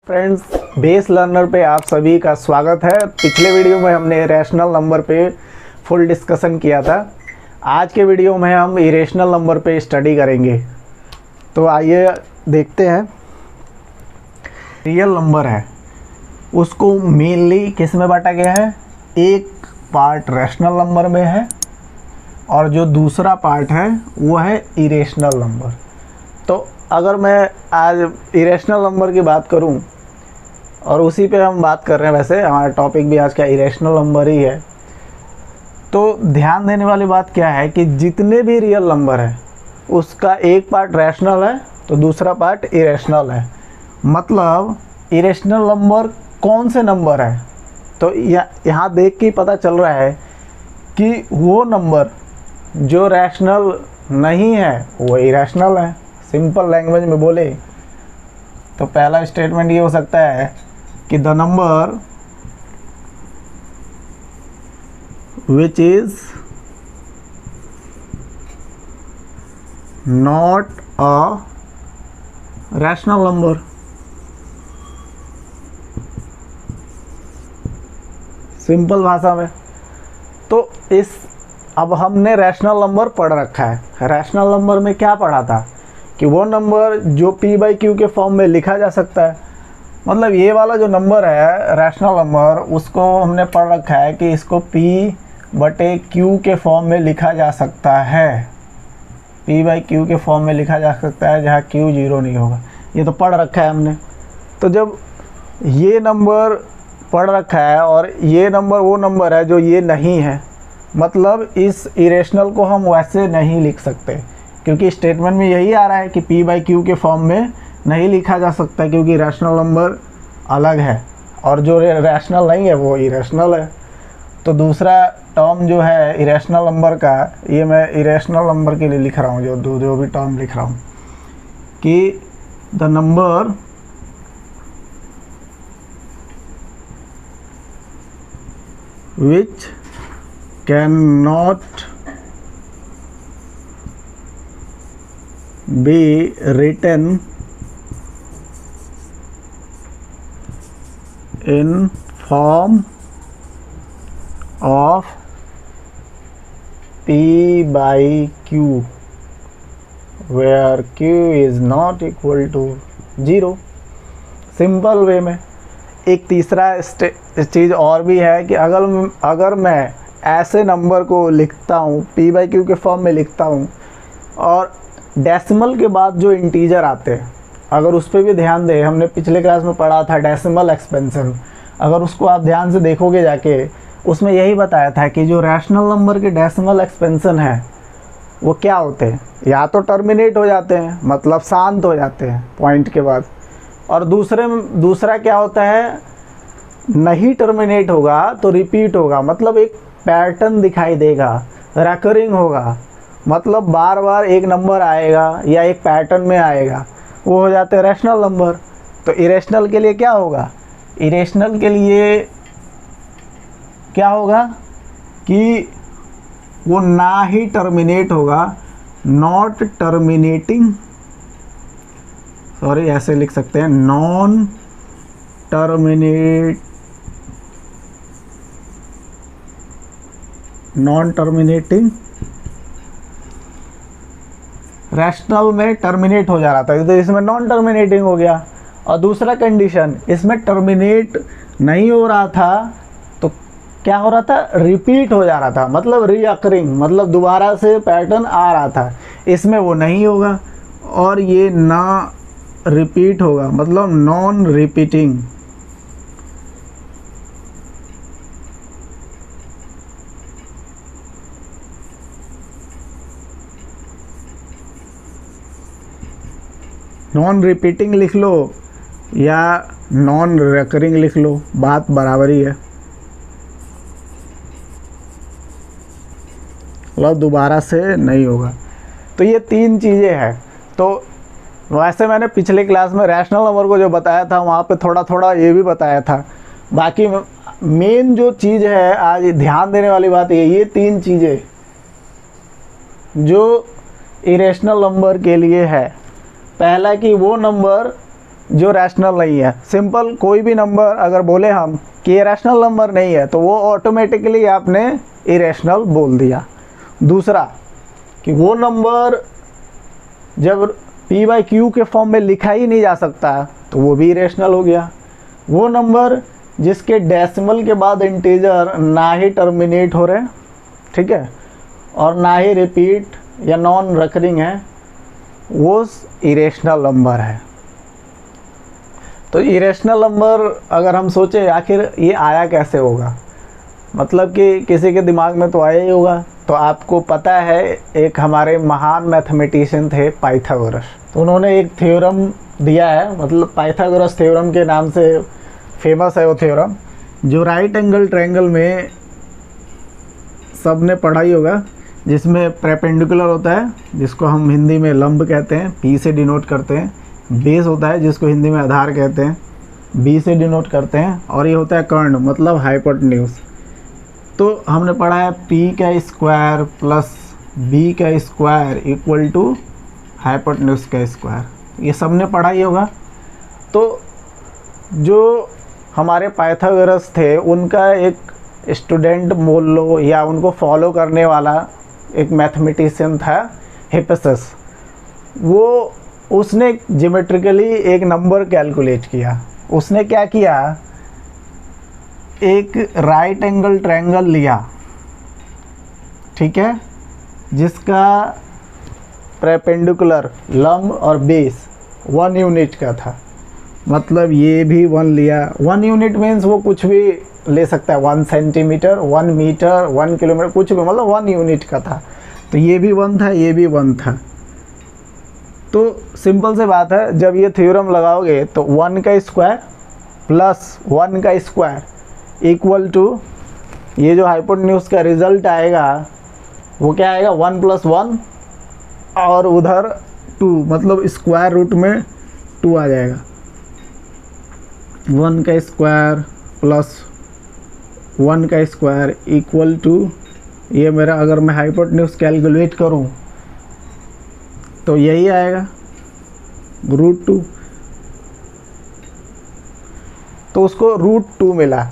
Friends, base learner पे आप सभी का स्वागत है। पिछले वीडियो में हमने रैशनल नंबर पे फुल डिस्कशन किया था। आज के वीडियो में हम इरेशनल नंबर पे स्टडी करेंगे। तो आइए देखते हैं। रियल नंबर है उसको मेनली किस में बांटा गया है? एक पार्ट रैशनल नंबर में है और जो दूसरा पार्ट है वो है इरेशनल नंबर। तो अगर मैं आज इरेशनल नंबर की बात करूं और उसी पे हम बात कर रहे हैं, वैसे हमारा टॉपिक भी आज का इरेशनल नंबर ही है, तो ध्यान देने वाली बात क्या है कि जितने भी रियल नंबर है उसका एक पार्ट रैशनल है तो दूसरा पार्ट इरेशनल है। मतलब इरेशनल नंबर कौन से नंबर है? तो यहाँ देख के पता चल रहा है कि वो नंबर जो रैशनल नहीं है वो इरेशनल है। सिंपल लैंग्वेज में बोले तो पहला स्टेटमेंट ये हो सकता है कि the number which is not a rational number. Simple भाषा में तो अब हमने रैशनल नंबर पढ़ रखा है। रैशनल नंबर में क्या पढ़ा था कि वो नंबर जो p बाई क्यू के फॉर्म में लिखा जा सकता है। मतलब ये वाला जो नंबर है रैशनल नंबर, उसको हमने पढ़ रखा है कि इसको p बटे q के फॉर्म में लिखा जा सकता है। p बाई क्यू के फॉर्म में लिखा जा सकता है जहाँ q जीरो नहीं होगा। ये तो पढ़ रखा है हमने। तो जब ये नंबर पढ़ रखा है और ये नंबर वो नंबर है जो ये नहीं है, मतलब इस इरेशनल को हम वैसे नहीं लिख सकते क्योंकि स्टेटमेंट में यही आ रहा है कि p बाई क्यू के फॉर्म में नहीं लिखा जा सकता क्योंकि रैशनल नंबर अलग है और जो रैशनल नहीं है वो इरेशनल है। तो दूसरा टर्म जो है इरेशनल नंबर का, ये मैं इरेशनल नंबर के लिए लिख रहा हूँ, जो भी टर्म लिख रहा हूँ कि the number which can not be written in form of p by q where q is not equal to 0। Simple way में एक तीसरा चीज़ और भी है कि अगर मैं ऐसे नंबर को लिखता हूँ, p बाई क्यू के फॉर्म में लिखता हूँ और डेसिमल के बाद जो इंटीजर आते हैं, अगर उस पर भी ध्यान दें, हमने पिछले क्लास में पढ़ा था डेसिमल एक्सपेंशन। अगर उसको आप ध्यान से देखोगे जाके, उसमें यही बताया था कि जो रैशनल नंबर के डेसिमल एक्सपेंशन है वो क्या होते हैं, या तो टर्मिनेट हो जाते हैं मतलब शांत हो जाते हैं पॉइंट के बाद, और दूसरा क्या होता है, नहीं टर्मिनेट होगा तो रिपीट होगा, मतलब एक पैटर्न दिखाई देगा, रेकरिंग होगा, मतलब बार बार एक नंबर आएगा या एक पैटर्न में आएगा, वो हो जाते हैं रैशनल नंबर। तो इरेशनल के लिए क्या होगा? इरेशनल के लिए क्या होगा कि वो ना ही टर्मिनेट होगा, नॉट टर्मिनेटिंग, सॉरी ऐसे लिख सकते हैं, नॉन टर्मिनेटिंग। रैशनल में टर्मिनेट हो जा रहा था तो इसमें नॉन टर्मिनेटिंग हो गया। और दूसरा कंडीशन, इसमें टर्मिनेट नहीं हो रहा था तो क्या हो रहा था, रिपीट हो जा रहा था, मतलब रीअकरिंग, मतलब दोबारा से पैटर्न आ रहा था। इसमें वो नहीं होगा और ये ना रिपीट होगा, मतलब नॉन रिपीटिंग। नॉन रिपीटिंग लिख लो या नॉन रिकरिंग लिख लो, बात बराबर ही है, मतलब दोबारा से नहीं होगा। तो ये तीन चीज़ें हैं। तो वैसे मैंने पिछले क्लास में रैशनल नंबर को जो बताया था वहाँ पे थोड़ा थोड़ा ये भी बताया था। बाकी मेन जो चीज़ है आज ध्यान देने वाली बात ये तीन चीज़ें जो इरेशनल नंबर के लिए है। पहला कि वो नंबर जो रैशनल नहीं है। सिंपल कोई भी नंबर अगर बोले हम कि ये रैशनल नंबर नहीं है तो वो ऑटोमेटिकली आपने इरेशनल बोल दिया। दूसरा कि वो नंबर जब p बाई क्यू के फॉर्म में लिखा ही नहीं जा सकता तो वो भी इरेशनल हो गया। वो नंबर जिसके डेसिमल के बाद इंटीजर ना ही टर्मिनेट हो रहे, ठीक है, और ना ही रिपीट या नॉन रिकरिंग है, वो इरेशनल नंबर है। तो इरेशनल नंबर अगर हम सोचें आखिर ये आया कैसे होगा, मतलब कि किसी के दिमाग में तो आया ही होगा। तो आपको पता है एक हमारे महान मैथमेटिशियन थे पाइथागोरस, तो उन्होंने एक थ्योरम दिया है, मतलब पाइथागोरस थ्योरम के नाम से फेमस है वो थ्योरम, जो राइट एंगल ट्रायंगल में सब ने पढ़ा ही होगा, जिसमें परपेंडिकुलर होता है जिसको हम हिंदी में लंब कहते हैं, P से डिनोट करते हैं, बेस होता है जिसको हिंदी में आधार कहते हैं, B से डिनोट करते हैं, और ये होता है कर्ण मतलब हाइपोटेन्यूज। तो हमने पढ़ा है P का स्क्वायर प्लस B का स्क्वायर इक्वल टू हाइपोटेन्यूज का स्क्वायर, ये सब ने पढ़ा ही होगा। तो जो हमारे पाइथागोरस थे उनका एक स्टूडेंट बोल लो या उनको फॉलो करने वाला एक मैथमेटिशियन था हिप्पैसस। वो उसने ज्योमेट्रिकली एक नंबर कैलकुलेट किया। उसने क्या किया, एक राइट एंगल ट्रायंगल लिया, ठीक है, जिसका परपेंडिकुलर लंब और बेस 1 यूनिट का था, मतलब ये भी 1 लिया। 1 यूनिट मीन्स वो कुछ भी ले सकता है, 1 सेंटीमीटर, 1 मीटर, 1 किलोमीटर, कुछ भी, मतलब 1 यूनिट का था। तो ये भी 1 था, ये भी 1 था। तो सिंपल से बात है, जब ये थ्योरम लगाओगे तो 1 का स्क्वायर प्लस 1 का स्क्वायर इक्वल टू ये जो हाइपोटेन्यूज का रिजल्ट आएगा वो क्या आएगा, 1 + 1 और उधर 2, मतलब स्क्वायर रूट में 2 आ जाएगा। 1 का स्क्वायर प्लस 1 का स्क्वायर इक्वल टू ये मेरा, अगर मैं हाइपोटेन्यूज कैलकुलेट करूं तो यही आएगा √2। तो उसको √2 मिला।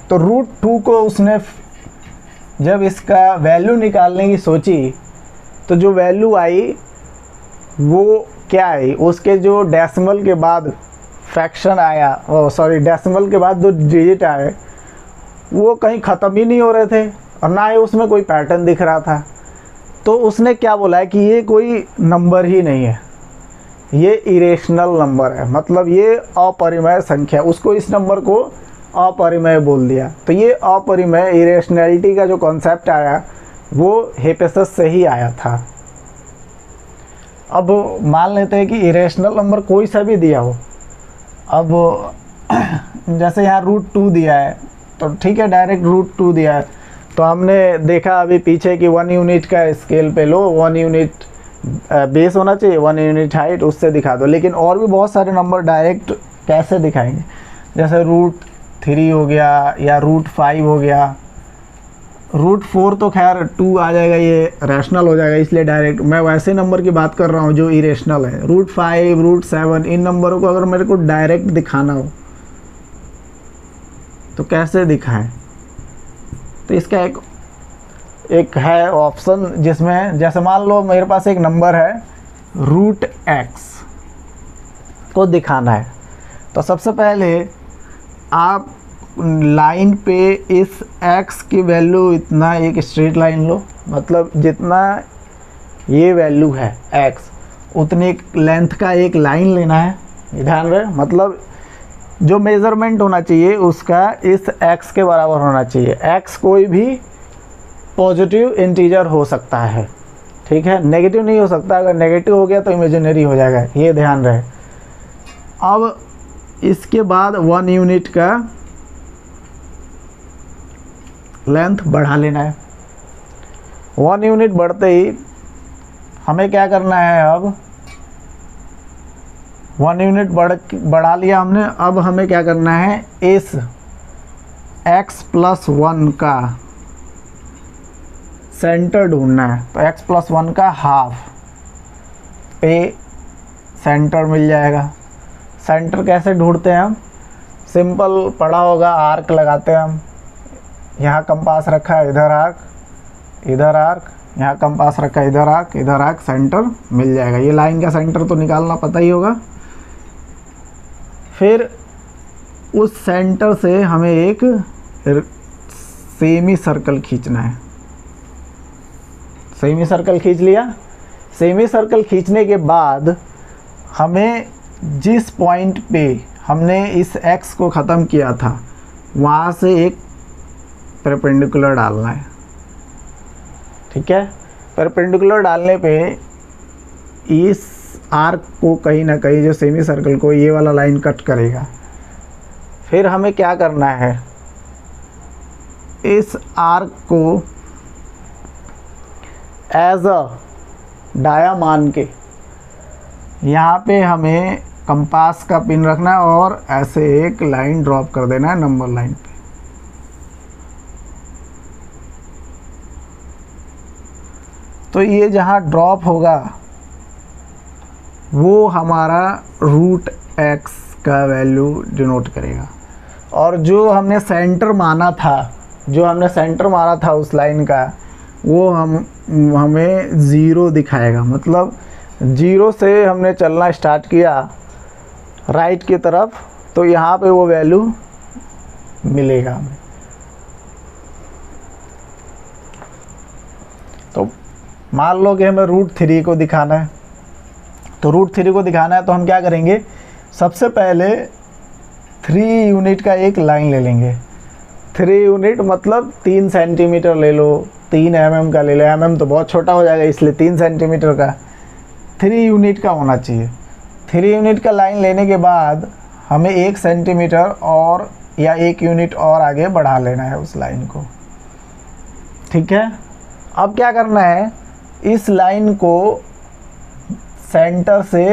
तो √2 को उसने जब इसका वैल्यू निकालने की सोची तो जो वैल्यू आई वो क्या आई, उसके जो डेसिमल के बाद फ्रैक्शन आया, डेसिमल के बाद जो डिजिट आए वो कहीं ख़त्म ही नहीं हो रहे थे और ना ही उसमें कोई पैटर्न दिख रहा था। तो उसने क्या बोला है कि ये कोई नंबर ही नहीं है, ये इरेशनल नंबर है, मतलब ये अपरिमेय संख्या। उसको इस नंबर को अपरिमेय बोल दिया। तो ये अपरिमेय इरेशनैलिटी का जो कॉन्सेप्ट आया वो हिप्पैसस से ही आया था। अब मान लेते हैं कि इरेशनल नंबर कोई सा भी दिया हो। अब जैसे यहाँ √2 दिया है तो ठीक है, डायरेक्ट √2 दिया है तो हमने देखा अभी पीछे कि 1 यूनिट का स्केल पे लो, 1 यूनिट बेस होना चाहिए, 1 यूनिट हाइट, उससे दिखा दो। लेकिन और भी बहुत सारे नंबर डायरेक्ट कैसे दिखाएंगे, जैसे √3 हो गया या √5 हो गया। √4 तो खैर 2 आ जाएगा, ये रैशनल हो जाएगा, इसलिए डायरेक्ट मैं वैसे नंबर की बात कर रहा हूँ जो इरेशनल है। √5, √7, इन नंबरों को अगर मेरे को डायरेक्ट दिखाना हो तो कैसे दिखाएं। तो इसका एक है ऑप्शन जिसमें, जैसे मान लो मेरे पास एक नंबर है √x को दिखाना है। तो सबसे पहले आप लाइन पे इस x की वैल्यू इतना एक स्ट्रेट लाइन लो, मतलब जितना ये वैल्यू है x उतने लेंथ का एक लाइन लेना है, ध्यान रहे, मतलब जो मेज़रमेंट होना चाहिए उसका इस x के बराबर होना चाहिए। x कोई भी पॉजिटिव इंटीजर हो सकता है, ठीक है, नेगेटिव नहीं हो सकता। अगर नेगेटिव हो गया तो इमेजिनरी हो जाएगा, ये ध्यान रहे। अब इसके बाद 1 यूनिट का लेंथ बढ़ा लेना है। 1 यूनिट बढ़ते ही हमें क्या करना है, अब 1 यूनिट बढ़ा लिया हमने। अब हमें क्या करना है, इस x + 1 का सेंटर ढूंढना है। तो x + 1 का हाफ पे सेंटर मिल जाएगा। सेंटर कैसे ढूंढते हैं हम? सिंपल पढ़ा होगा, आर्क लगाते हैं हम। यहाँ कंपास रखा है, इधर आर्क, इधर आर्क, यहाँ कंपास रखा है, इधर आर्क, इधर आर्क, सेंटर मिल जाएगा। ये लाइन का सेंटर तो निकालना पता ही होगा। फिर उस सेंटर से हमें एक सेमी सर्कल खींचना है। सेमी सर्कल खींच लिया। सेमी सर्कल खींचने के बाद हमें जिस पॉइंट पे हमने इस एक्स को ख़त्म किया था वहाँ से एक परपेंडिकुलर डालना है। ठीक है, परपेंडिकुलर डालने पे इस आर्क को कहीं ना कहीं, जो सेमी सर्कल को, ये वाला लाइन कट करेगा। फिर हमें क्या करना है, इस आर्क को एज अ डाया मान के यहाँ पे हमें कंपास का पिन रखना है और ऐसे एक लाइन ड्रॉप कर देना है नंबर लाइन पे। तो ये जहाँ ड्रॉप होगा वो हमारा रूट एक्स का वैल्यू डिनोट करेगा। और जो हमने सेंटर माना था, उस लाइन का, वो हमें ज़ीरो दिखाएगा। मतलब ज़ीरो से हमने चलना स्टार्ट किया राइट की तरफ, तो यहाँ पे वो वैल्यू मिलेगा हमें। तो मान लो कि हमें रूट 3 को दिखाना है। तो रूट 3 को दिखाना है तो हम क्या करेंगे, सबसे पहले 3 यूनिट का एक लाइन ले लेंगे। 3 यूनिट मतलब 3 सेंटीमीटर ले लो, 3 mm का ले लो। mm तो बहुत छोटा हो जाएगा, इसलिए 3 सेंटीमीटर का 3 यूनिट का होना चाहिए। 3 यूनिट का लाइन लेने के बाद हमें 1 सेंटीमीटर और या 1 यूनिट और आगे बढ़ा लेना है उस लाइन को। ठीक है, अब क्या करना है, इस लाइन को सेंटर से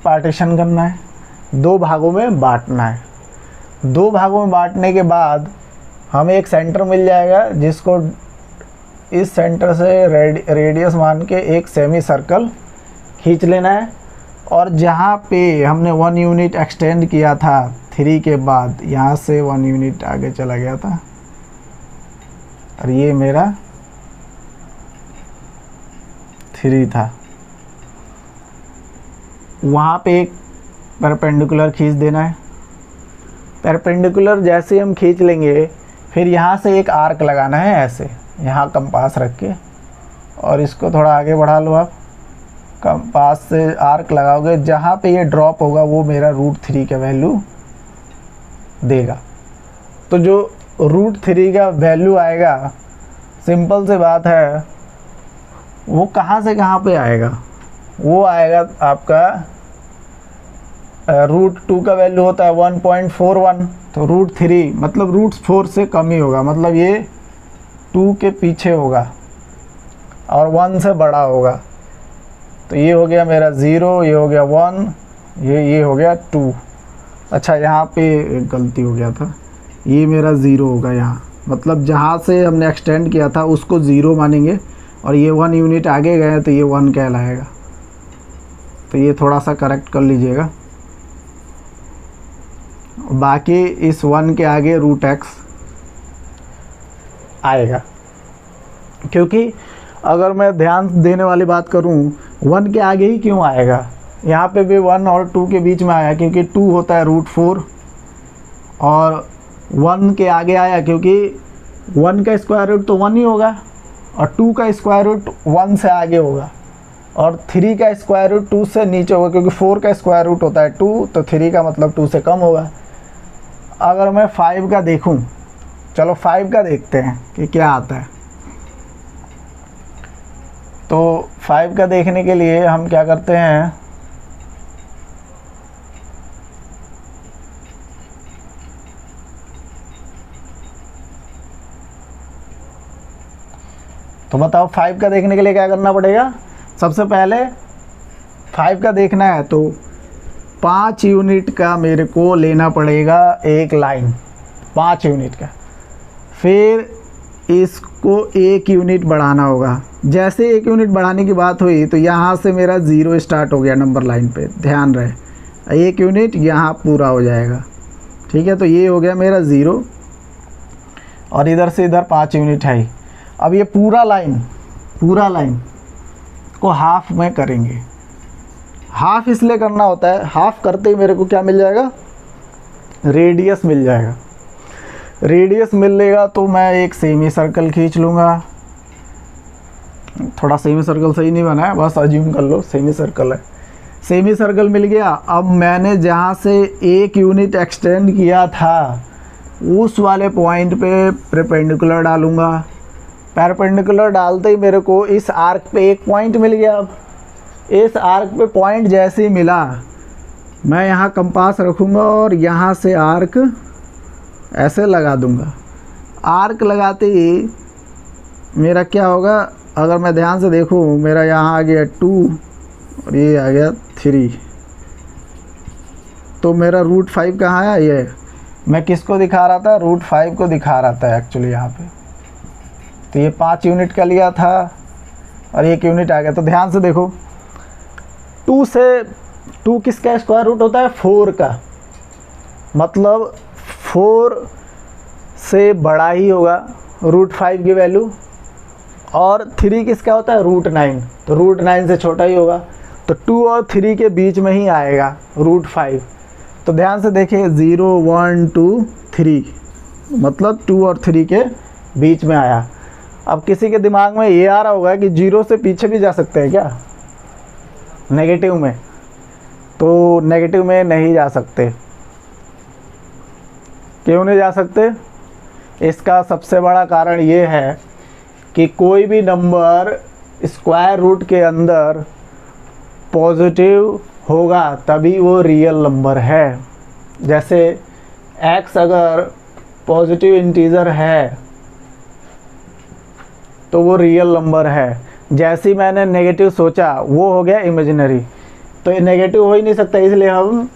पार्टीशन करना है, 2 भागों में बांटना है। 2 भागों में बांटने के बाद हमें एक सेंटर मिल जाएगा, जिसको इस सेंटर से रेडियस मान के एक सेमी सर्कल खींच लेना है। और जहाँ पे हमने 1 यूनिट एक्सटेंड किया था 3 के बाद, यहाँ से 1 यूनिट आगे चला गया था और ये मेरा 3 था, वहाँ पे एक परपेंडिकुलर खींच देना है। परपेंडिकुलर जैसे हम खींच लेंगे, फिर यहाँ से एक आर्क लगाना है ऐसे, यहाँ कंपास रख के, और इसको थोड़ा आगे बढ़ा लो आप। कंपास से आर्क लगाओगे, जहाँ पे ये ड्रॉप होगा वो मेरा रूट 3 का वैल्यू देगा। तो जो रूट 3 का वैल्यू आएगा, सिंपल सी बात है, वो कहाँ से कहाँ पे आएगा, वो आएगा आपका रूट 2 का वैल्यू होता है 1.41, तो रूट 3 मतलब रूट 4 से कम ही होगा, मतलब ये 2 के पीछे होगा और 1 से बड़ा होगा। तो ये हो गया मेरा 0, ये हो गया 1, ये हो गया 2। अच्छा, यहाँ पे एक गलती हो गया था, ये मेरा 0 होगा यहाँ, मतलब जहाँ से हमने एक्सटेंड किया था उसको 0 मानेंगे, और ये 1 यूनिट आगे गए तो ये 1 कहलाएगा। तो ये थोड़ा सा करेक्ट कर लीजिएगा। बाकी इस 1 के आगे रूट एक्स आएगा, क्योंकि अगर मैं ध्यान देने वाली बात करूं, 1 के आगे ही क्यों आएगा, यहाँ पे भी 1 और 2 के बीच में आया, क्योंकि 2 होता है रूट 4, और 1 के आगे आया क्योंकि 1 का स्क्वायर रूट तो 1 ही होगा, और 2 का स्क्वायर रूट 1 से आगे होगा, और 3 का स्क्वायर रूट 2 से नीचे होगा, क्योंकि 4 का स्क्वायर रूट होता है 2, तो 3 का मतलब 2 से कम होगा। अगर मैं 5 का देखूं, चलो 5 का देखते हैं कि क्या आता है। तो 5 का देखने के लिए हम क्या करते हैं, तो बताओ 5 का देखने के लिए क्या करना पड़ेगा। सबसे पहले 5 का देखना है तो 5 यूनिट का मेरे को लेना पड़ेगा एक लाइन, 5 यूनिट का। फिर इसको 1 यूनिट बढ़ाना होगा। जैसे 1 यूनिट बढ़ाने की बात हुई तो यहाँ से मेरा 0 स्टार्ट हो गया नंबर लाइन पे, ध्यान रहे 1 यूनिट यहाँ पूरा हो जाएगा। ठीक है, तो ये हो गया मेरा 0 और इधर से इधर 5 यूनिट है। अब ये पूरा लाइन को हाफ में करेंगे। हाफ इसलिए करना होता है, हाफ करते ही मेरे को क्या मिल जाएगा, रेडियस मिल जाएगा। रेडियस मिलेगा तो मैं एक सेमी सर्कल खींच लूँगा। थोड़ा सेमी सर्कल सही नहीं बना है, बस अज्यूम कर लो सेमी सर्कल है। सेमी सर्कल मिल गया। अब मैंने जहाँ से 1 यूनिट एक्सटेंड किया था उस वाले पॉइंट पे परपेंडिकुलर डालूँगा। परपेंडिकुलर डालते ही मेरे को इस आर्क पे एक पॉइंट मिल गया। अब इस आर्क पे पॉइंट जैसे ही मिला, मैं यहाँ कंपास रखूँगा और यहाँ से आर्क ऐसे लगा दूँगा। आर्क लगाते ही मेरा क्या होगा, अगर मैं ध्यान से देखूँ, मेरा यहाँ आ गया 2 और ये आ गया 3। तो मेरा रूट 5 कहाँ है, ये मैं किसको दिखा रहा था, रूट 5 को दिखा रहा था एक्चुअली यहाँ पे। तो ये 5 यूनिट का लिया था और 1 यूनिट आ गया। तो ध्यान से देखो, 2 किसका स्क्वायर रूट होता है, 4 का, मतलब 4 से बड़ा ही होगा रूट 5 की वैल्यू। और 3 किसका होता है, रूट 9, तो रूट 9 से छोटा ही होगा। तो 2 और 3 के बीच में ही आएगा रूट 5। तो ध्यान से देखिए, 0 1 2 3, मतलब 2 और 3 के बीच में आया। अब किसी के दिमाग में ये आ रहा होगा कि 0 से पीछे भी जा सकते हैं क्या, नेगेटिव में? तो नेगेटिव में नहीं जा सकते। क्यों नहीं जा सकते? इसका सबसे बड़ा कारण ये है कि कोई भी नंबर स्क्वायर रूट के अंदर पॉजिटिव होगा तभी वो रियल नंबर है। जैसे x अगर पॉजिटिव इंटीजर है तो वो रियल नंबर है। जैसे ही मैंने नेगेटिव सोचा वो हो गया इमेजिनरी। तो ये नेगेटिव हो ही नहीं सकता, इसलिए हम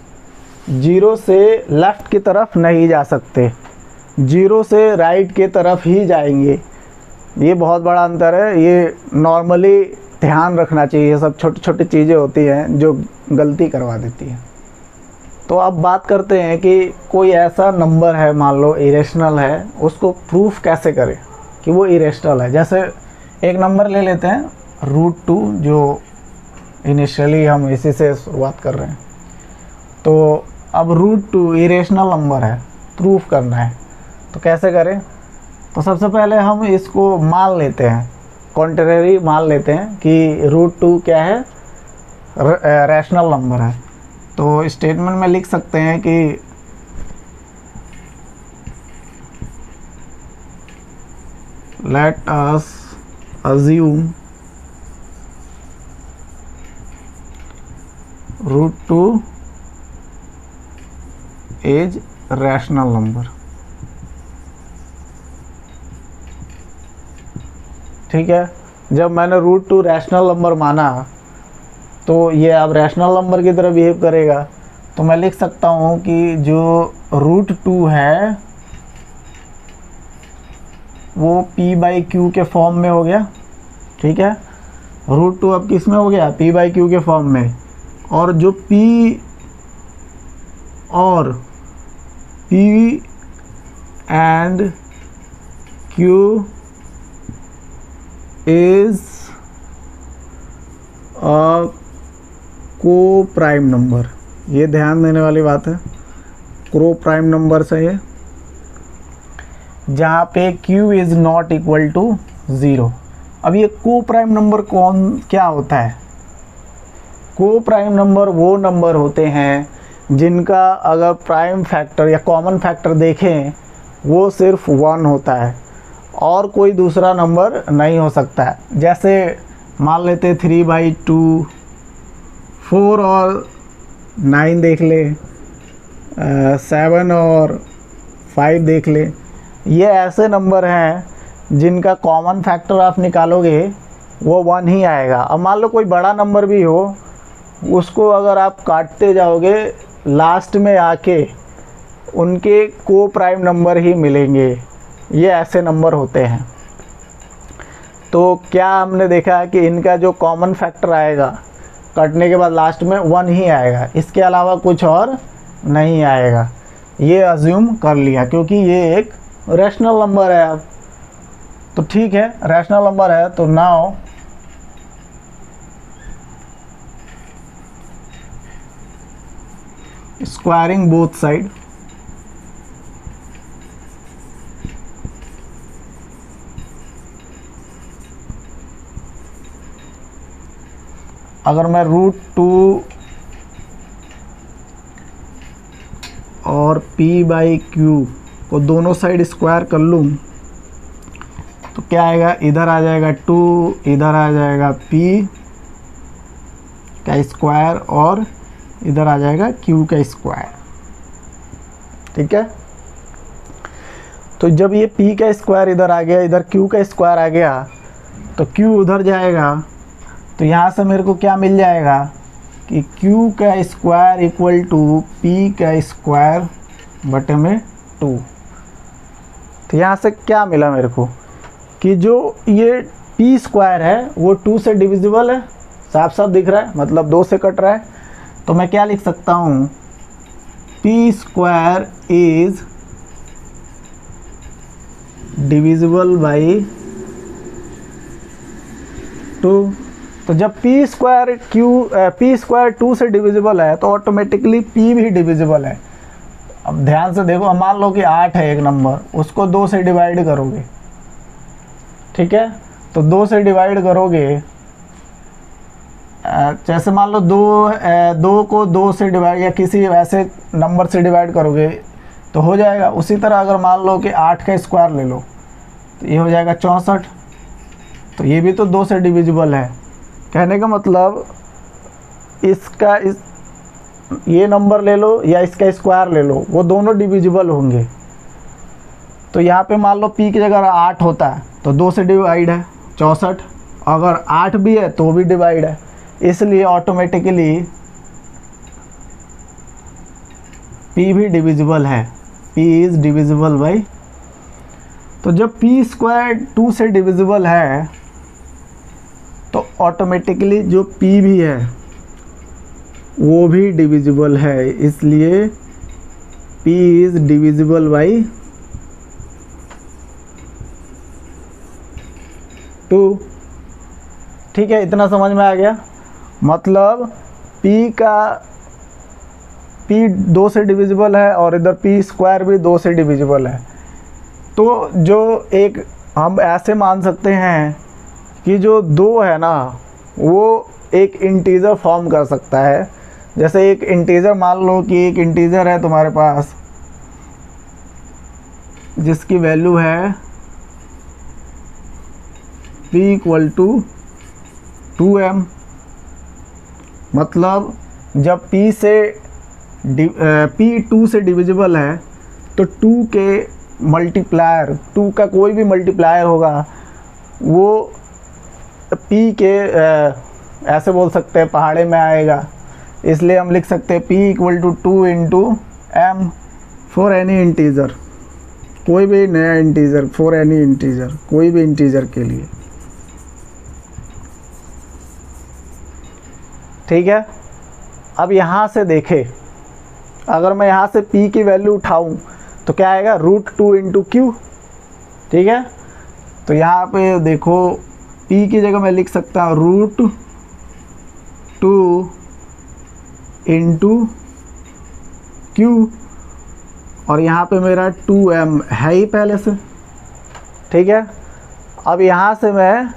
0 से लेफ़्ट की तरफ नहीं जा सकते, 0 से राइट की तरफ ही जाएंगे। ये बहुत बड़ा अंतर है, ये नॉर्मली ध्यान रखना चाहिए। ये सब छोटी छोटी चीज़ें होती हैं जो गलती करवा देती हैं। तो अब बात करते हैं कि कोई ऐसा नंबर है, मान लो इरेशनल है, उसको प्रूफ कैसे करें कि वो इरेशनल है। जैसे एक नंबर ले लेते हैं रूट 2, जो इनिशियली हम इसी से शुरुआत कर रहे हैं। तो अब रूट 2 इरेशनल नंबर है, प्रूफ करना है, तो कैसे करें? तो सबसे पहले हम इसको मान लेते हैं, कॉन्ट्रेरी मान लेते हैं कि रूट 2 क्या है, रैशनल नंबर है। तो स्टेटमेंट में लिख सकते हैं कि let us assume root 2 is rational number. ठीक है, जब मैंने रूट 2 रैशनल नंबर माना तो ये अब रैशनल नंबर की तरह बिहेव करेगा। तो मैं लिख सकता हूँ कि जो रूट 2 है वो p/q के फॉर्म में हो गया। ठीक है, रूट 2 अब किस में हो गया, p/q के फॉर्म में। और जो p और p and q is a coprime number. ये ध्यान देने वाली बात है, को प्राइम नंबर से है जहाँ पे q is not equal to 0। अब ये को प्राइम नंबर क्या होता है? को प्राइम नंबर वो नंबर होते हैं जिनका अगर प्राइम फैक्टर या कॉमन फैक्टर देखें वो सिर्फ 1 होता है और कोई दूसरा नंबर नहीं हो सकता है। जैसे मान लेते 3/2, 4 और 9 देख ले, 7 और 5 देख ले। ये ऐसे नंबर हैं जिनका कॉमन फैक्टर आप निकालोगे वो 1 ही आएगा। अब मान लो कोई बड़ा नंबर भी हो, उसको अगर आप काटते जाओगे लास्ट में आके उनके को प्राइम नंबर ही मिलेंगे। ये ऐसे नंबर होते हैं। तो क्या हमने देखा कि इनका जो कॉमन फैक्टर आएगा कटने के बाद लास्ट में 1 ही आएगा, इसके अलावा कुछ और नहीं आएगा। ये अज्यूम कर लिया क्योंकि ये एक रैशनल नंबर है। अब तो ठीक है, रैशनल नंबर है तो नाउ स्क्वायरिंग बोथ साइड, अगर मैं √2 और p/q को दोनों साइड स्क्वायर कर लूँ तो क्या आएगा, इधर आ जाएगा 2, इधर आ जाएगा p का स्क्वायर और इधर आ जाएगा q का स्क्वायर। ठीक है, तो जब ये p का स्क्वायर इधर आ गया, इधर q का स्क्वायर आ गया, तो q उधर जाएगा, तो यहाँ से मेरे को क्या मिल जाएगा कि q का स्क्वायर इक्वल टू p का स्क्वायर बटे में 2। तो यहाँ से क्या मिला मेरे को कि जो ये p स्क्वायर है वो 2 से डिविजिबल है, साफ साफ दिख रहा है, मतलब 2 से कट रहा है। तो मैं क्या लिख सकता हूँ, p square is divisible by 2। तो जब p स्क्वायर 2 से डिविजिबल है तो ऑटोमेटिकली p भी डिविजिबल है। अब ध्यान से देखो, मान लो कि 8 है एक नंबर, उसको 2 से डिवाइड करोगे, ठीक है, तो 2 से डिवाइड करोगे, जैसे मान लो 2 को 2 से डिवाइड या किसी ऐसे नंबर से डिवाइड करोगे तो हो जाएगा। उसी तरह अगर मान लो कि 8 का स्क्वायर ले लो तो ये हो जाएगा 64, तो ये भी तो 2 से डिविजिबल है। कहने का मतलब ये नंबर ले लो या इसका स्क्वायर ले लो, वो दोनों डिविजिबल होंगे। तो यहाँ पे मान लो p की जगह 8 होता है तो 2 से डिवाइड है 64, अगर 8 भी है तो भी डिवाइड है, इसलिए ऑटोमेटिकली p भी डिविजिबल है, p इज़ डिविजिबल बाई। तो जब p स्क्वायर 2 से डिविजिबल है तो ऑटोमेटिकली जो p भी है वो भी डिविजिबल है, इसलिए p इज़ डिविजिबल बाई 2। ठीक है, इतना समझ में आ गया। मतलब p 2 से डिविजिबल है और इधर p स्क्वायर भी 2 से डिविजिबल है। तो जो एक हम ऐसे मान सकते हैं कि जो 2 है ना वो एक इंटीजर फॉर्म कर सकता है। जैसे एक इंटीजर, मान लो कि एक इंटीजर है तुम्हारे पास जिसकी वैल्यू है p इक्वल टू 2m, मतलब जब p 2 से डिविजिबल है तो 2 के मल्टीप्लायर, 2 का कोई भी मल्टीप्लायर होगा वो p के ऐसे बोल सकते हैं पहाड़े में आएगा, इसलिए हम लिख सकते हैं p equal to 2 into m for any integer, कोई भी नया इंटीजर, फॉर एनी इंटीजर, कोई भी इंटीजर के लिए। ठीक है, अब यहाँ से देखें, अगर मैं यहाँ से p की वैल्यू उठाऊँ तो क्या आएगा, √2 इंटू q। ठीक है, तो यहाँ पे देखो p की जगह मैं लिख सकता हूँ √2 इंटू q, और यहाँ पे मेरा 2m है ही पहले से। ठीक है, अब यहाँ से मैं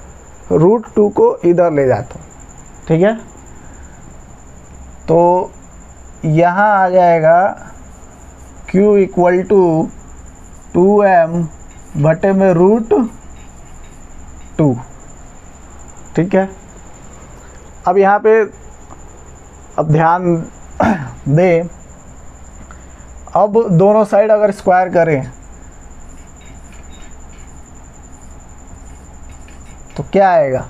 √2 को इधर ले जाता हूँ। ठीक है, तो यहाँ आ जाएगा q इक्वल टू 2m बटे में √2। ठीक है, अब यहाँ पे अब ध्यान दें, अब दोनों साइड अगर स्क्वायर करें तो क्या आएगा,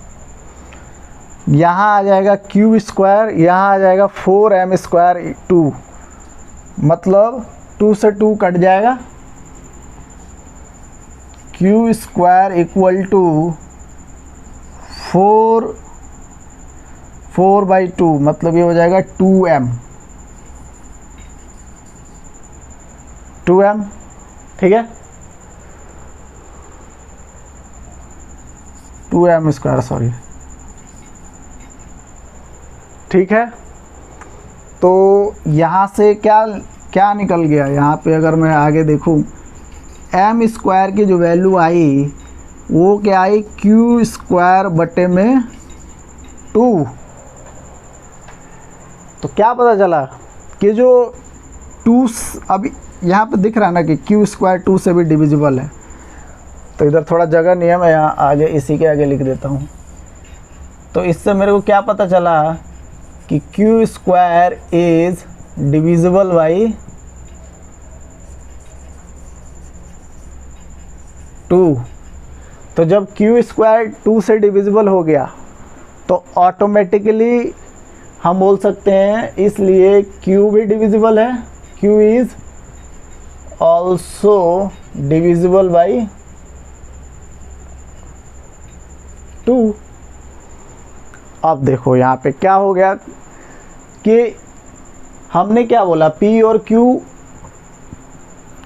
यहाँ आ जाएगा q स्क्वायर, यहाँ आ जाएगा 4m स्क्वायर 2, मतलब 2 से 2 कट जाएगा, q स्क्वायर इक्वल टू 4/2 मतलब ये हो जाएगा 2m, 2m, ठीक है, 2m स्क्वायर, सॉरी, ठीक है। तो यहाँ से क्या क्या निकल गया, यहाँ पे अगर मैं आगे देखूँ, m स्क्वायर की जो वैल्यू आई वो क्या आई, q स्क्वायर बटे में 2। तो क्या पता चला कि जो 2 अभी यहाँ पे दिख रहा है ना कि q स्क्वायर 2 से भी डिविजिबल है। तो इधर थोड़ा जगह नहीं है, मैं यहाँ आगे इसी के आगे लिख देता हूँ। तो इससे मेरे को क्या पता चला कि q square is divisible by 2। तो जब q स्क्वायर 2 से डिविजिबल हो गया तो ऑटोमेटिकली हम बोल सकते हैं, इसलिए q भी डिविजिबल है, q is also divisible by 2। अब देखो यहाँ पे क्या हो गया कि हमने क्या बोला, p और q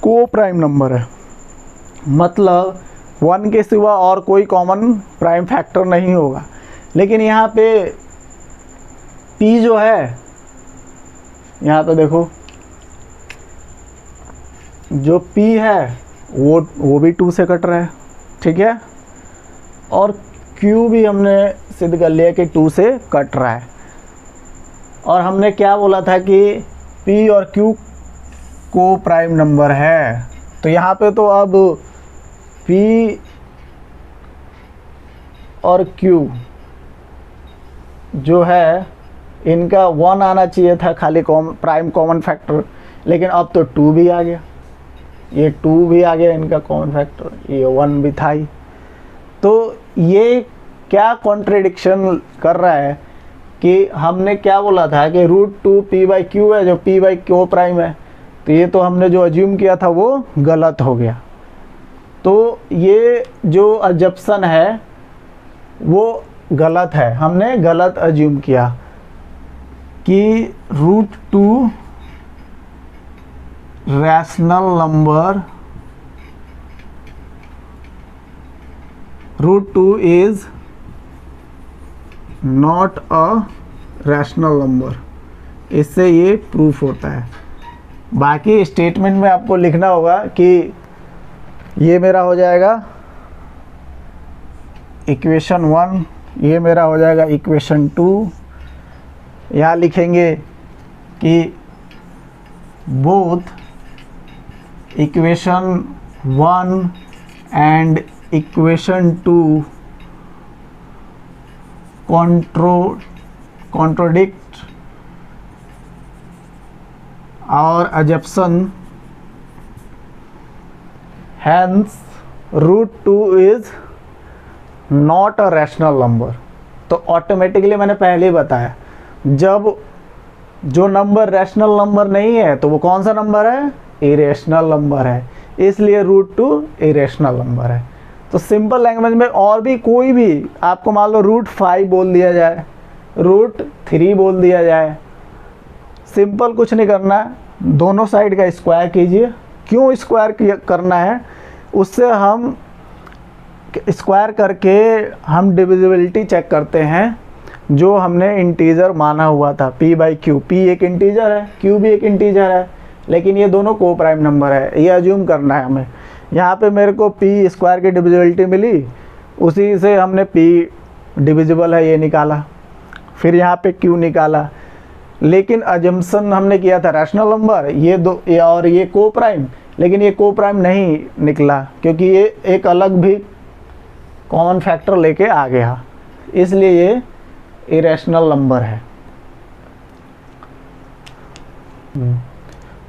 को प्राइम नंबर है, मतलब 1 के सिवा और कोई कॉमन प्राइम फैक्टर नहीं होगा। लेकिन यहाँ पे p जो है, यहाँ पे देखो जो p है वो भी 2 से कट रहा है, ठीक है, और q भी हमने सिद्ध कर लिया कि 2 से कट रहा है। और हमने क्या बोला था कि p और q को प्राइम नंबर है। तो यहाँ पे तो अब p और q जो है इनका 1 आना चाहिए था, खाली प्राइम कॉमन फैक्टर, लेकिन अब तो 2 भी आ गया, ये 2 भी आ गया इनका कॉमन फैक्टर, ये 1 भी था ही। तो ये क्या कॉन्ट्रडिक्शन कर रहा है कि हमने क्या बोला था कि √2p/q है जो p/q प्राइम है, तो ये तो हमने जो अज्यूम किया था वो गलत हो गया। तो ये जो अजप्शन है वो गलत है, हमने गलत अज्यूम किया कि √2 rational number, √2 is not a rational number. इससे ये प्रूफ होता है। बाकी स्टेटमेंट में आपको लिखना होगा कि ये मेरा हो जाएगा इक्वेशन 1, ये मेरा हो जाएगा इक्वेशन 2। यहाँ लिखेंगे कि both equation 1 and equation 2 contradict our assumption, hence √2 is not a rational number। तो ऑटोमेटिकली मैंने पहले ही बताया, जब जो नंबर रैशनल नंबर नहीं है तो वो कौन सा नंबर है, इरेशनल नंबर है, इसलिए √2 इरेशनल नंबर है। तो सिंपल लैंग्वेज में और भी कोई भी आपको मान लो √5 बोल दिया जाए, √3 बोल दिया जाए, सिंपल कुछ नहीं करना है, दोनों साइड का स्क्वायर कीजिए। क्यों स्क्वायर करना है, उससे हम स्क्वायर करके हम डिविजिबिलिटी चेक करते हैं जो हमने इंटीजर माना हुआ था p/q। p एक इंटीजर है, q भी एक इंटीजर है, लेकिन ये दोनों को प्राइम नंबर है, ये अज्यूम करना है हमें। यहाँ पे मेरे को p स्क्वायर की डिविजिबिलिटी मिली, उसी से हमने p डिविजिबल है ये निकाला, फिर यहाँ पे q निकाला। लेकिन अजम्पशन हमने किया था रैशनल नंबर, ये दो और ये को प्राइम, लेकिन ये को प्राइम नहीं निकला क्योंकि ये एक अलग भी कॉमन फैक्टर लेके आ गया, इसलिए ये इरेशनल नंबर है।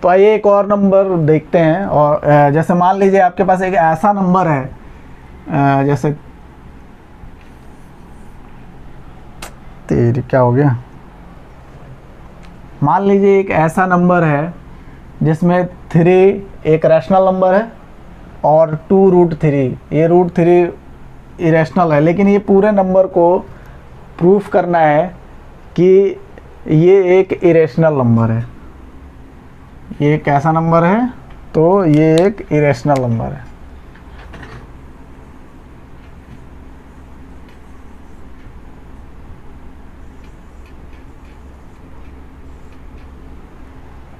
तो आइए एक और नंबर देखते हैं। और जैसे मान लीजिए आपके पास एक ऐसा नंबर है, जैसे तेरी क्या हो गया, मान लीजिए एक ऐसा नंबर है जिसमें 3 एक रैशनल नंबर है और 2√3, ये √3 इरेशनल है, लेकिन ये पूरे नंबर को प्रूफ करना है कि ये एक इरेशनल नंबर है। ये कैसा नंबर है? तो ये एक इरेशनल नंबर है।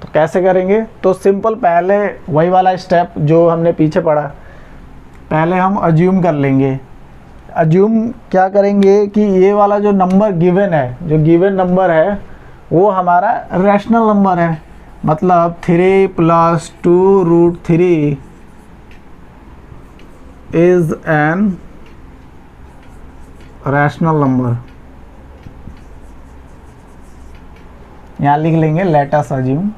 तो कैसे करेंगे? तो सिंपल, पहले वही वाला स्टेप जो हमने पीछे पढ़ा, पहले हम अज्यूम कर लेंगे। अज्यूम क्या करेंगे कि ये वाला जो नंबर गिवन है, जो गिवन नंबर है वो हमारा रैशनल नंबर है। मतलब 3 + 2√3 इज एन रैशनल नंबर। यहाँ लिख लेंगे लेट अस अज्यूम।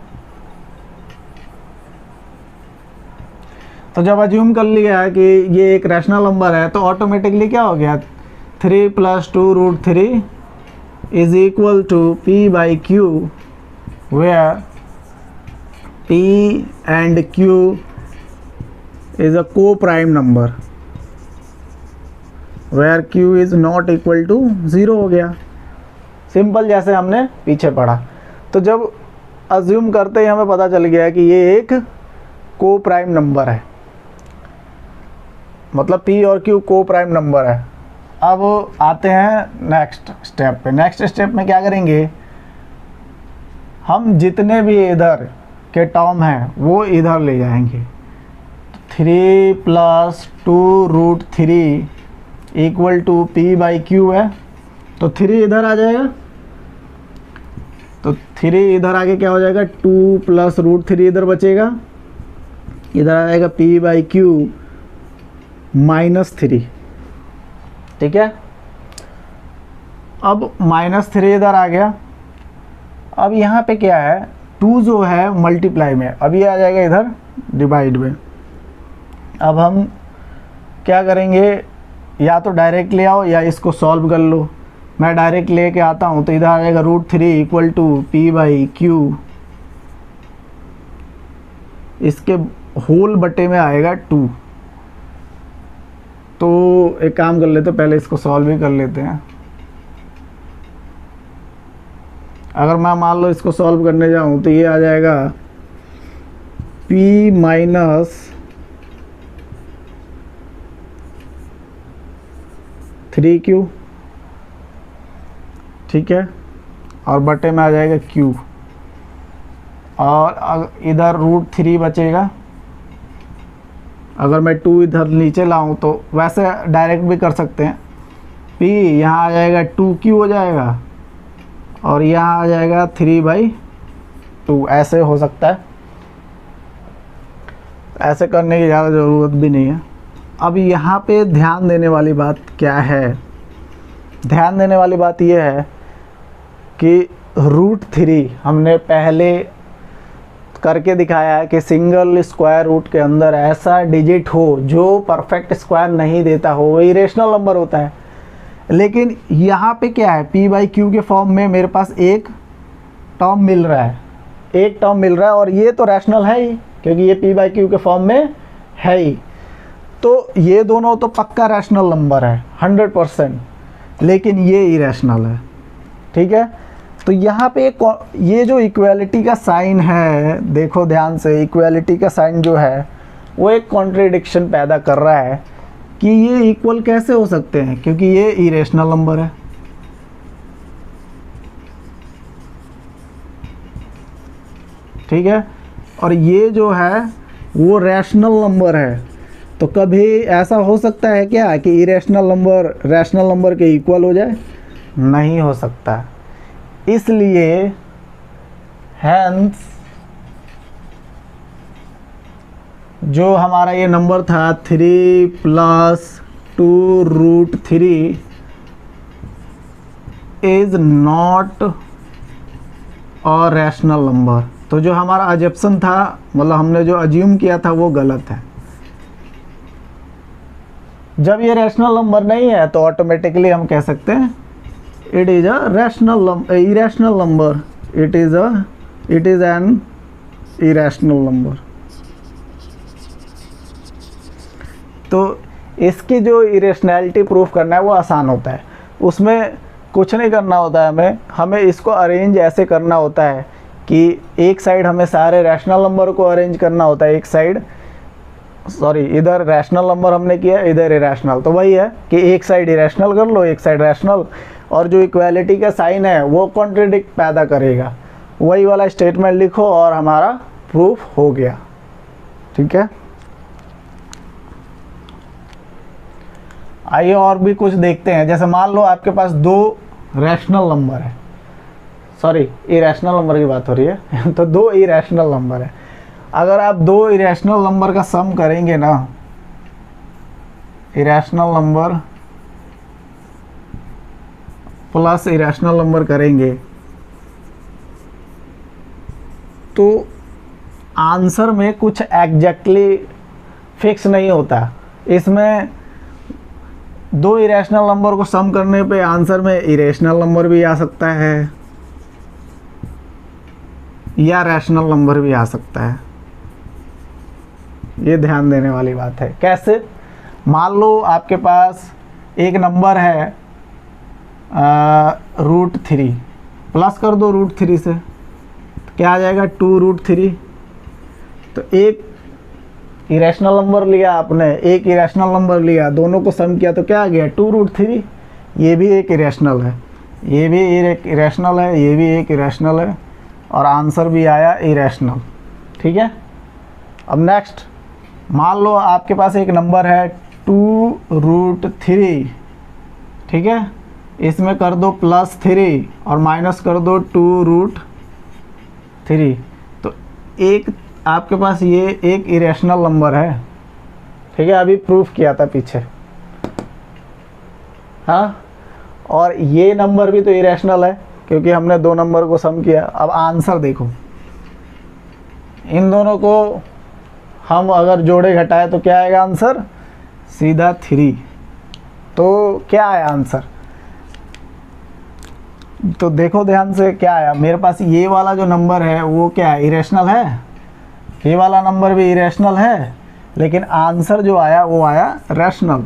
तो जब अज्यूम कर लिया कि ये एक रैशनल नंबर है तो ऑटोमेटिकली क्या हो गया, 3 + 2√3 is equal to p/q, where p and q is a coprime number, where q is not equal to 0 हो गया। सिंपल, जैसे हमने पीछे पढ़ा। तो जब अज्यूम करते ही हमें पता चल गया कि ये एक को प्राइम नंबर है, मतलब p और q को प्राइम नंबर है। अब आते हैं नेक्स्ट स्टेप पे। नेक्स्ट स्टेप में क्या करेंगे, हम जितने भी इधर के टर्म हैं वो इधर ले जाएंगे। 3 + 2√3 इक्वल टू p/q है, तो 3 इधर आ जाएगा। तो 3 इधर आके क्या हो जाएगा, 2 + √3 इधर बचेगा, इधर आ जाएगा p/q -3। ठीक है, अब -3 इधर आ गया। अब यहाँ पे क्या है, 2 जो है मल्टीप्लाई में, अब ये आ जाएगा इधर डिवाइड में। अब हम क्या करेंगे, या तो डायरेक्ट ले आओ या इसको सॉल्व कर लो। मैं डायरेक्ट लेके आता हूँ, तो इधर आ जाएगा √3 इक्वल टू p/q, इसके होल बटे में आएगा 2। तो एक काम कर लेते, पहले इसको सॉल्व ही कर लेते हैं। अगर मैं मान लो इसको सॉल्व करने जाऊं तो ये आ जाएगा p - 3q, ठीक है, और बटे में आ जाएगा q, और इधर √3 बचेगा। अगर मैं 2 इधर नीचे लाऊं तो वैसे डायरेक्ट भी कर सकते हैं, p यहाँ आ जाएगा 2q हो जाएगा, और यहाँ आ जाएगा 3/2, ऐसे हो सकता है। ऐसे करने की ज़्यादा ज़रूरत भी नहीं है। अब यहाँ पे ध्यान देने वाली बात क्या है, ध्यान देने वाली बात यह है कि √3 हमने पहले करके दिखाया है कि सिंगल स्क्वायर रूट के अंदर ऐसा डिजिट हो जो परफेक्ट स्क्वायर नहीं देता हो, वो इरेशनल नंबर होता है। लेकिन यहाँ पे क्या है, p/q के फॉर्म में मेरे पास एक टर्म मिल रहा है, एक टर्म मिल रहा है, और ये तो रैशनल है ही क्योंकि ये p/q के फॉर्म में है ही। तो ये दोनों तो पक्का रैशनल नंबर है 100%, लेकिन ये इरेशनल है। ठीक है, तो यहाँ पे ये जो इक्वालिटी का साइन है, देखो ध्यान से, इक्वालिटी का साइन जो है वो एक कॉन्ट्रडिक्शन पैदा कर रहा है कि ये इक्वल कैसे हो सकते हैं, क्योंकि ये इरेशनल नंबर है। ठीक है, और ये जो है वो रैशनल नंबर है। तो कभी ऐसा हो सकता है क्या कि इरेशनल नंबर रैशनल नंबर के इक्वल हो जाए? नहीं हो सकता। इसलिए हैंस जो हमारा ये नंबर था 3 + 2√3 is not a rational number. तो जो हमारा अजप्शन था, मतलब हमने जो अज्यूम किया था, वो गलत है। जब ये रैशनल नंबर नहीं है तो ऑटोमेटिकली हम कह सकते हैं it is a irrational number, it is an irrational number. तो इसकी जो इरेशनैलिटी प्रूफ करना है वो आसान होता है, उसमें कुछ नहीं करना होता है, हमें इसको अरेंज ऐसे करना होता है कि एक साइड हमें सारे रैशनल नंबर को अरेंज करना होता है, एक साइड सॉरी इधर रैशनल नंबर हमने किया, इधर इरेशनल। तो वही है कि एक साइड इरेशनल कर लो, एक साइड रैशनल, और जो इक्वालिटी का साइन है वो कॉन्ट्रडिक्ट पैदा करेगा, वही वाला स्टेटमेंट लिखो और हमारा प्रूफ हो गया। ठीक है, आइए और भी कुछ देखते हैं। जैसे मान लो आपके पास दो रैशनल नंबर है, सॉरी इरेशनल नंबर की बात हो रही है तो दो इरेशनल नंबर है। अगर आप दो इरेशनल नंबर का सम करेंगे ना, irrational number plus irrational number करेंगे तो आंसर में कुछ एग्जैक्टली फिक्स नहीं होता। इसमें दो इरेशनल नंबर को सम करने पे आंसर में इरेशनल नंबर भी आ सकता है या रैशनल नंबर भी आ सकता है, ये ध्यान देने वाली बात है। कैसे? मान लो आपके पास एक नंबर है √3, प्लस कर दो √3 से, तो क्या आ जाएगा 2√3। तो एक इरेशनल नंबर लिया आपने, एक इरेशनल नंबर लिया, दोनों को सम किया तो क्या आ गया 2√3। ये भी एक इरेशनल है, ये भी एक इरेशनल है, ये भी एक इरेशनल है, और आंसर भी आया इरेशनल। ठीक है, अब नेक्स्ट मान लो आपके पास एक नंबर है 2√3, ठीक है, इसमें कर दो +3 और माइनस कर दो 2√3। तो एक आपके पास ये एक इरेशनल नंबर है। ठीक है, अभी प्रूफ किया था पीछे, हाँ, और ये नंबर भी तो इरेशनल है क्योंकि हमने दो नंबर को सम किया। अब आंसर देखो, इन दोनों को हम अगर जोड़े घटाए तो क्या आएगा आंसर? सीधा 3। तो क्या आया आंसर? तो देखो ध्यान से क्या आया, मेरे पास ये वाला जो नंबर है वो क्या है? इरेशनल है। ये वाला नंबर भी इरेशनल है, लेकिन आंसर जो आया वो आया रैशनल।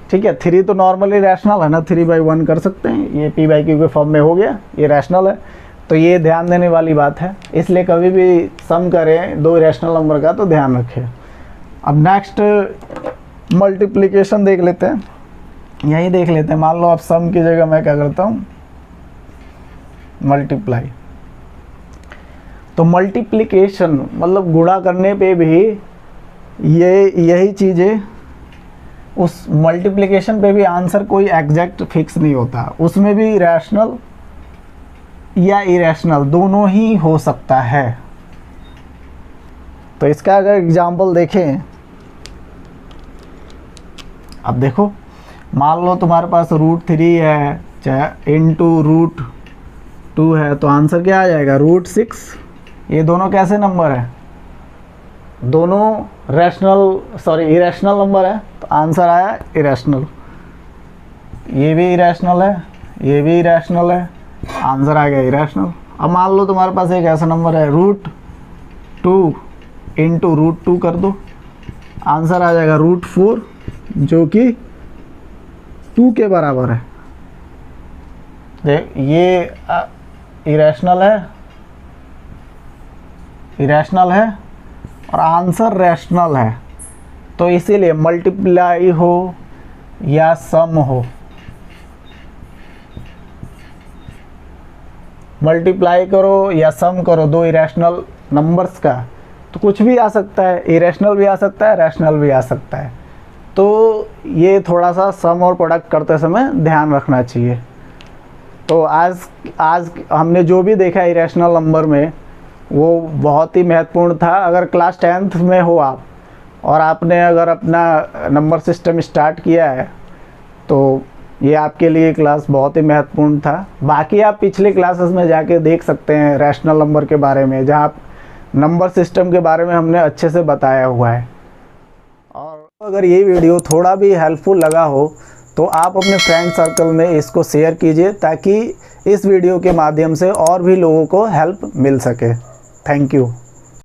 ठीक है, 3 तो नॉर्मली रैशनल है ना, 3/1 कर सकते हैं, ये p/q के फॉर्म में हो गया, ये रैशनल है। तो ये ध्यान देने वाली बात है, इसलिए कभी भी सम करें दो रैशनल नंबर का तो ध्यान रखें। अब नेक्स्ट मल्टीप्लिकेशन देख लेते हैं, यही देख लेते हैं। मान लो आप सम की जगह मैं क्या करता हूँ, मल्टीप्लाई। तो मल्टीप्लिकेशन मतलब गुणा करने पे भी यही चीज़ें, उस मल्टीप्लिकेशन पे भी आंसर कोई एग्जैक्ट फिक्स नहीं होता, उसमें भी रैशनल या इरेशनल दोनों ही हो सकता है। तो इसका अगर एग्जाम्पल देखें, अब देखो मान लो तुम्हारे पास √3 है चाहे √2 है, तो आंसर क्या आ जाएगा? √6। ये दोनों कैसे नंबर है? दोनों इरेशनल नंबर है, तो आंसर आया इरेशनल। ये भी इरेशनल है, ये भी इरेशनल है, आंसर आ गया इरेशनल। अब मान लो तुम्हारे पास एक ऐसा नंबर है √2 इंटू √2 कर दो, आंसर आ जाएगा √4 जो कि 2 के बराबर है। देख ये इरेशनल है और आंसर रैशनल है। तो इसीलिए मल्टीप्लाई हो या सम हो, मल्टीप्लाई करो या सम करो दो इरेशनल नंबर्स का, तो कुछ भी आ सकता है, इरेशनल भी आ सकता है, रैशनल भी आ सकता है। तो ये थोड़ा सा सम और प्रोडक्ट करते समय ध्यान रखना चाहिए। तो आज हमने जो भी देखा इरेशनल नंबर में वो बहुत ही महत्वपूर्ण था। अगर क्लास 10th में हो आप और आपने अगर अपना नंबर सिस्टम स्टार्ट किया है तो ये आपके लिए क्लास बहुत ही महत्वपूर्ण था। बाकी आप पिछले क्लासेस में जाके देख सकते हैं रैशनल नंबर के बारे में, जहाँ नंबर सिस्टम के बारे में हमने अच्छे से बताया हुआ है। और अगर ये वीडियो थोड़ा भी हेल्पफुल लगा हो तो आप अपने फ्रेंड सर्कल में इसको शेयर कीजिए, ताकि इस वीडियो के माध्यम से और भी लोगों को हेल्प मिल सके। Thank you.